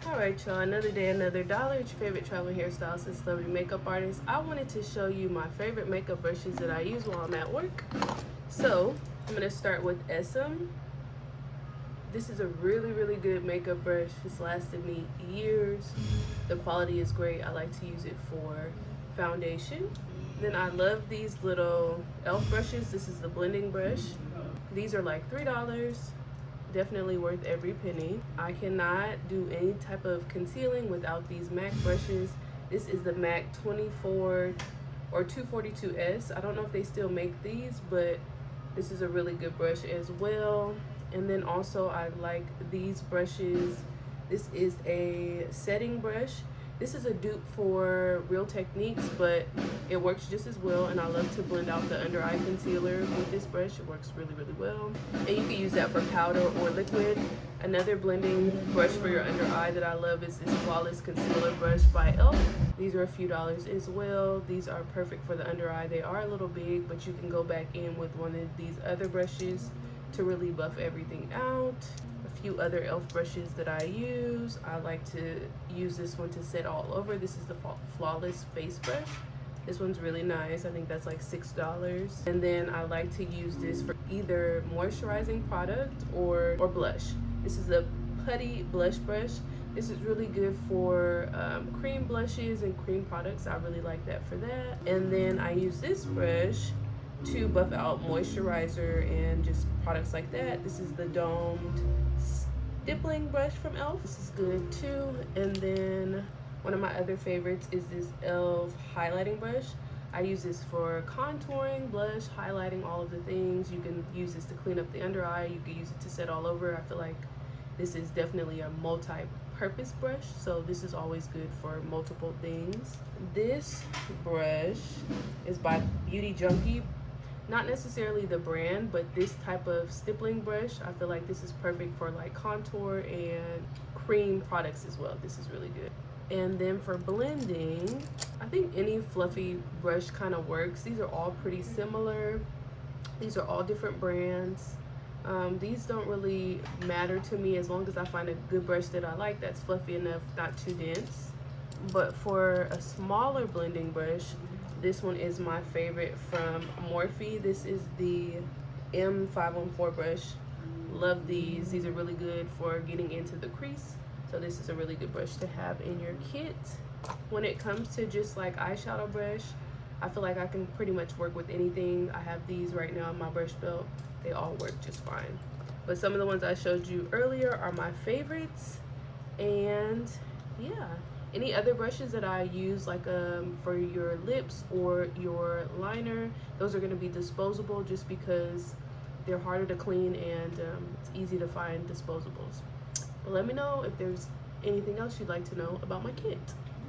Alright y'all, another day, another dollar. It's your favorite travel hairstylist and celebrity makeup artist. I wanted to show you my favorite makeup brushes that I use while I'm at work. So, I'm going to start with Essam. This is a really good makeup brush. It's lasted me years. The quality is great. I like to use it for foundation. Then I love these little e.l.f. brushes. This is the blending brush. These are like $3. Definitely worth every penny. I cannot do any type of concealing without these MAC brushes. This is the MAC 24 or 242S. I don't know if they still make these, but this is a really good brush as well. And then also I like these brushes. This is a setting brush. This is a dupe for Real Techniques, but it works just as well, and I love to blend out the under eye concealer with this brush. It works really well. And you can use that for powder or liquid. Another blending brush for your under eye that I love is this Flawless Concealer Brush by e.l.f. These are a few dollars as well. These are perfect for the under eye. They are a little big, but you can go back in with one of these other brushes to really buff everything out. A few other e.l.f. brushes that I use. I like to use this one to set all over. This is the Flawless Face Brush. This one's really nice. I think that's like $6. And then I like to use this for either moisturizing product or blush. This is the Putty Blush Brush. This is really good for cream blushes and cream products. I really like that for that. And then I use this brush to buff out moisturizer and just products like that. This is the domed stippling brush from e.l.f. This is good too. And then one of my other favorites is this e.l.f. highlighting brush. I use this for contouring, blush, highlighting, all of the things. You can use this to clean up the under eye. You can use it to set all over. I feel like this is definitely a multi-purpose brush, so this is always good for multiple things. This brush is by Beauty Junkie. Not necessarily the brand, but this type of stippling brush, I feel like this is perfect for like contour and cream products as well. This is really good. And then for blending, I think any fluffy brush kind of works. These are all pretty similar. These are all different brands. These don't really matter to me as long as I find a good brush that I like that's fluffy enough, not too dense. But for a smaller blending brush, this one is my favorite from Morphe. This is the M514 brush. Love these. These are really good for getting into the crease. So this is a really good brush to have in your kit. When it comes to just like eyeshadow brush, I feel like I can pretty much work with anything. I have these right now in my brush belt. They all work just fine. But some of the ones I showed you earlier are my favorites. And yeah. Any other brushes that I use, like for your lips or your liner, those are going to be disposable just because they're harder to clean and it's easy to find disposables. But let me know if there's anything else you'd like to know about my kit.